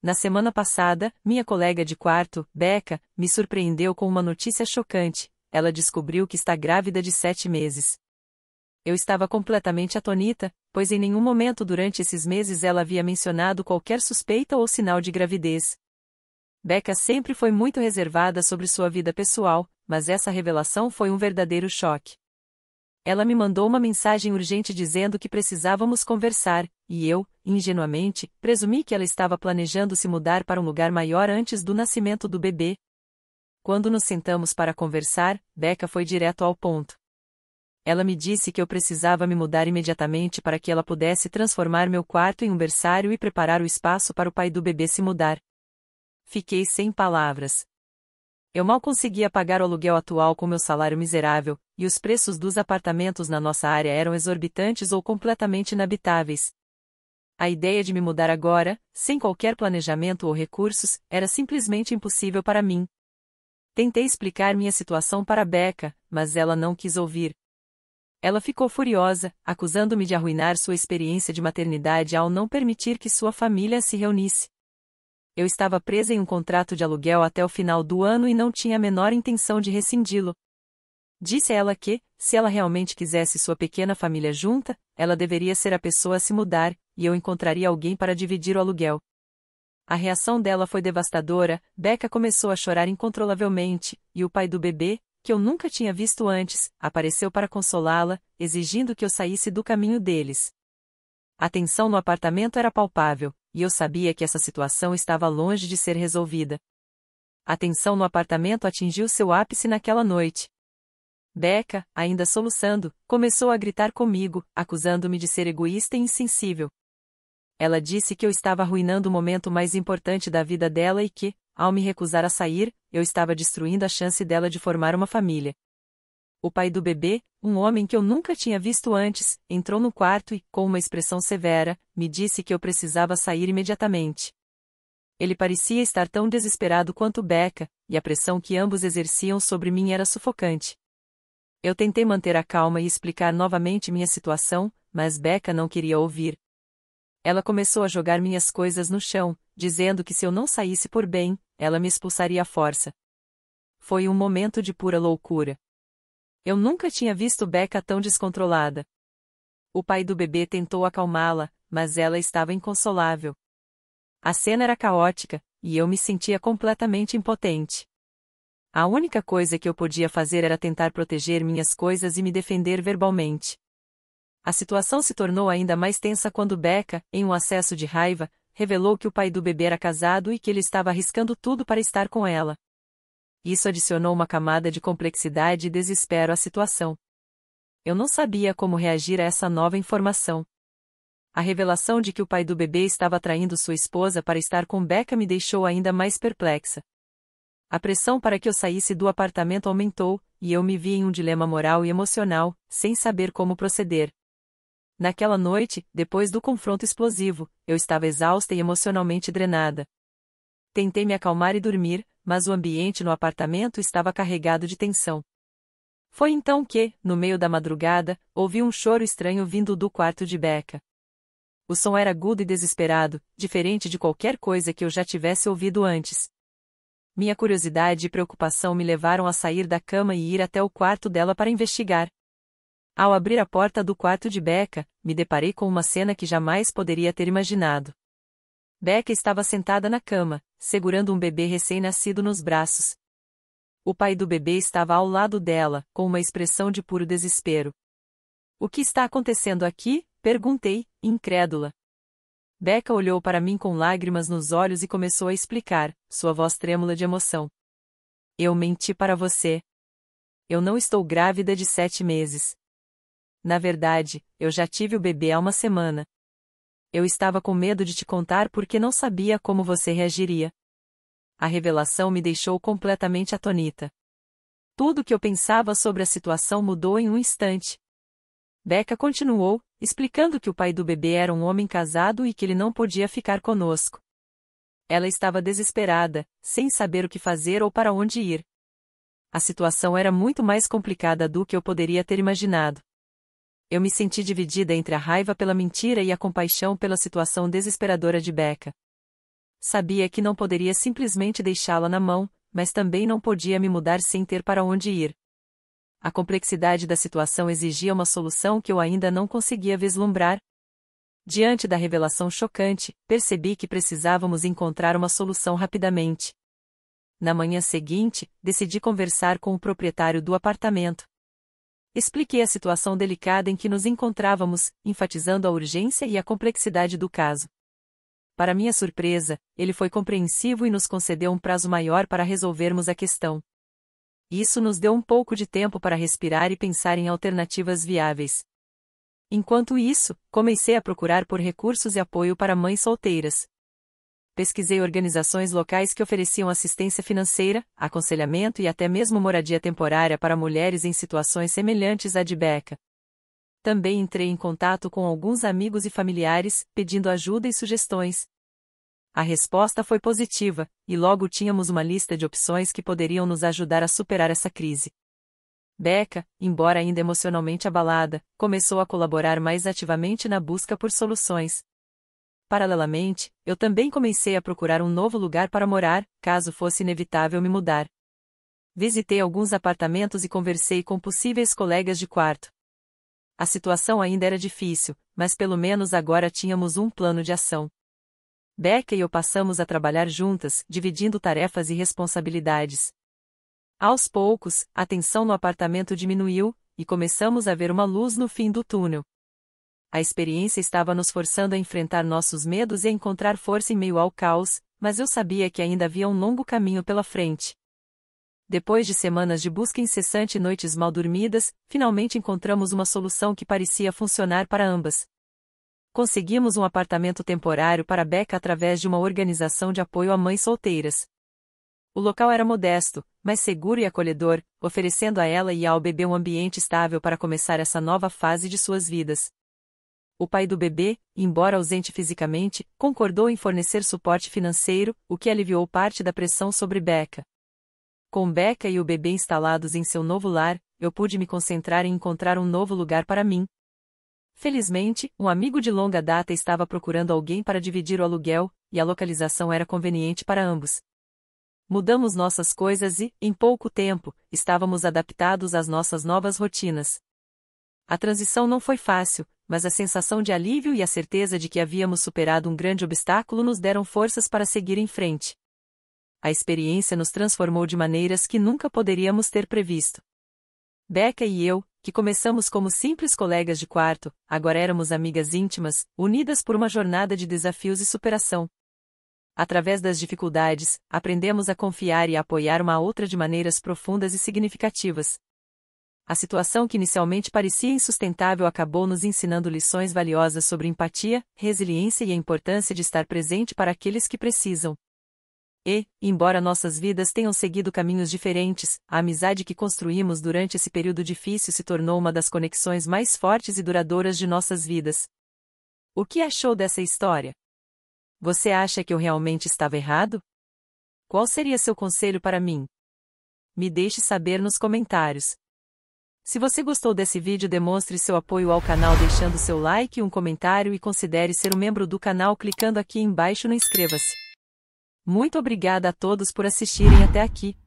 Na semana passada, minha colega de quarto, Becca, me surpreendeu com uma notícia chocante. Ela descobriu que está grávida de 7 meses. Eu estava completamente atonita, pois em nenhum momento durante esses meses ela havia mencionado qualquer suspeita ou sinal de gravidez. Becca sempre foi muito reservada sobre sua vida pessoal, mas essa revelação foi um verdadeiro choque. Ela me mandou uma mensagem urgente dizendo que precisávamos conversar, e eu, ingenuamente, presumi que ela estava planejando se mudar para um lugar maior antes do nascimento do bebê. Quando nos sentamos para conversar, Becca foi direto ao ponto. Ela me disse que eu precisava me mudar imediatamente para que ela pudesse transformar meu quarto em um berçário e preparar o espaço para o pai do bebê se mudar. Fiquei sem palavras. Eu mal conseguia pagar o aluguel atual com meu salário miserável, e os preços dos apartamentos na nossa área eram exorbitantes ou completamente inabitáveis. A ideia de me mudar agora, sem qualquer planejamento ou recursos, era simplesmente impossível para mim. Tentei explicar minha situação para Becca, mas ela não quis ouvir. Ela ficou furiosa, acusando-me de arruinar sua experiência de maternidade ao não permitir que sua família se reunisse. Eu estava presa em um contrato de aluguel até o final do ano e não tinha a menor intenção de rescindi-lo. Disse a ela que, se ela realmente quisesse sua pequena família junta, ela deveria ser a pessoa a se mudar, e eu encontraria alguém para dividir o aluguel. A reação dela foi devastadora. Becca começou a chorar incontrolavelmente, e o pai do bebê, que eu nunca tinha visto antes, apareceu para consolá-la, exigindo que eu saísse do caminho deles. A tensão no apartamento era palpável, e eu sabia que essa situação estava longe de ser resolvida. A tensão no apartamento atingiu seu ápice naquela noite. Becca, ainda soluçando, começou a gritar comigo, acusando-me de ser egoísta e insensível. Ela disse que eu estava arruinando o momento mais importante da vida dela e que, ao me recusar a sair, eu estava destruindo a chance dela de formar uma família. O pai do bebê, um homem que eu nunca tinha visto antes, entrou no quarto e, com uma expressão severa, me disse que eu precisava sair imediatamente. Ele parecia estar tão desesperado quanto Becca, e a pressão que ambos exerciam sobre mim era sufocante. Eu tentei manter a calma e explicar novamente minha situação, mas Becca não queria ouvir. Ela começou a jogar minhas coisas no chão, dizendo que se eu não saísse por bem, ela me expulsaria à força. Foi um momento de pura loucura. Eu nunca tinha visto Becca tão descontrolada. O pai do bebê tentou acalmá-la, mas ela estava inconsolável. A cena era caótica, e eu me sentia completamente impotente. A única coisa que eu podia fazer era tentar proteger minhas coisas e me defender verbalmente. A situação se tornou ainda mais tensa quando Becca, em um acesso de raiva, revelou que o pai do bebê era casado e que ele estava arriscando tudo para estar com ela. Isso adicionou uma camada de complexidade e desespero à situação. Eu não sabia como reagir a essa nova informação. A revelação de que o pai do bebê estava traindo sua esposa para estar com Becca me deixou ainda mais perplexa. A pressão para que eu saísse do apartamento aumentou, e eu me vi em um dilema moral e emocional, sem saber como proceder. Naquela noite, depois do confronto explosivo, eu estava exausta e emocionalmente drenada. Tentei me acalmar e dormir, mas o ambiente no apartamento estava carregado de tensão. Foi então que, no meio da madrugada, ouvi um choro estranho vindo do quarto de Becca. O som era agudo e desesperado, diferente de qualquer coisa que eu já tivesse ouvido antes. Minha curiosidade e preocupação me levaram a sair da cama e ir até o quarto dela para investigar. Ao abrir a porta do quarto de Becca, me deparei com uma cena que jamais poderia ter imaginado. Becca estava sentada na cama, segurando um bebê recém-nascido nos braços. O pai do bebê estava ao lado dela, com uma expressão de puro desespero. "O que está acontecendo aqui?" perguntei, incrédula. Becca olhou para mim com lágrimas nos olhos e começou a explicar, sua voz trêmula de emoção. "Eu menti para você. Eu não estou grávida de 7 meses. Na verdade, eu já tive o bebê há uma semana. Eu estava com medo de te contar porque não sabia como você reagiria." A revelação me deixou completamente atonita. Tudo o que eu pensava sobre a situação mudou em um instante. Becca continuou, explicando que o pai do bebê era um homem casado e que ele não podia ficar conosco. Ela estava desesperada, sem saber o que fazer ou para onde ir. A situação era muito mais complicada do que eu poderia ter imaginado. Eu me senti dividida entre a raiva pela mentira e a compaixão pela situação desesperadora de Becca. Sabia que não poderia simplesmente deixá-la na mão, mas também não podia me mudar sem ter para onde ir. A complexidade da situação exigia uma solução que eu ainda não conseguia vislumbrar. Diante da revelação chocante, percebi que precisávamos encontrar uma solução rapidamente. Na manhã seguinte, decidi conversar com o proprietário do apartamento. Expliquei a situação delicada em que nos encontrávamos, enfatizando a urgência e a complexidade do caso. Para minha surpresa, ele foi compreensivo e nos concedeu um prazo maior para resolvermos a questão. Isso nos deu um pouco de tempo para respirar e pensar em alternativas viáveis. Enquanto isso, comecei a procurar por recursos e apoio para mães solteiras. Pesquisei organizações locais que ofereciam assistência financeira, aconselhamento e até mesmo moradia temporária para mulheres em situações semelhantes à de Becca. Também entrei em contato com alguns amigos e familiares, pedindo ajuda e sugestões. A resposta foi positiva, e logo tínhamos uma lista de opções que poderiam nos ajudar a superar essa crise. Becca, embora ainda emocionalmente abalada, começou a colaborar mais ativamente na busca por soluções. Paralelamente, eu também comecei a procurar um novo lugar para morar, caso fosse inevitável me mudar. Visitei alguns apartamentos e conversei com possíveis colegas de quarto. A situação ainda era difícil, mas pelo menos agora tínhamos um plano de ação. Becca e eu passamos a trabalhar juntas, dividindo tarefas e responsabilidades. Aos poucos, a tensão no apartamento diminuiu, e começamos a ver uma luz no fim do túnel. A experiência estava nos forçando a enfrentar nossos medos e a encontrar força em meio ao caos, mas eu sabia que ainda havia um longo caminho pela frente. Depois de semanas de busca incessante e noites mal dormidas, finalmente encontramos uma solução que parecia funcionar para ambas. Conseguimos um apartamento temporário para Becca através de uma organização de apoio a mães solteiras. O local era modesto, mas seguro e acolhedor, oferecendo a ela e ao bebê um ambiente estável para começar essa nova fase de suas vidas. O pai do bebê, embora ausente fisicamente, concordou em fornecer suporte financeiro, o que aliviou parte da pressão sobre Becca. Com Becca e o bebê instalados em seu novo lar, eu pude me concentrar em encontrar um novo lugar para mim. Felizmente, um amigo de longa data estava procurando alguém para dividir o aluguel, e a localização era conveniente para ambos. Mudamos nossas coisas e, em pouco tempo, estávamos adaptados às nossas novas rotinas. A transição não foi fácil, mas a sensação de alívio e a certeza de que havíamos superado um grande obstáculo nos deram forças para seguir em frente. A experiência nos transformou de maneiras que nunca poderíamos ter previsto. Becca e eu, que começamos como simples colegas de quarto, agora éramos amigas íntimas, unidas por uma jornada de desafios e superação. Através das dificuldades, aprendemos a confiar e a apoiar uma a outra de maneiras profundas e significativas. A situação que inicialmente parecia insustentável acabou nos ensinando lições valiosas sobre empatia, resiliência e a importância de estar presente para aqueles que precisam. E, embora nossas vidas tenham seguido caminhos diferentes, a amizade que construímos durante esse período difícil se tornou uma das conexões mais fortes e duradouras de nossas vidas. O que achou dessa história? Você acha que eu realmente estava errado? Qual seria seu conselho para mim? Me deixe saber nos comentários. Se você gostou desse vídeo, demonstre seu apoio ao canal deixando seu like e um comentário e considere ser um membro do canal clicando aqui embaixo no inscreva-se. Muito obrigada a todos por assistirem até aqui.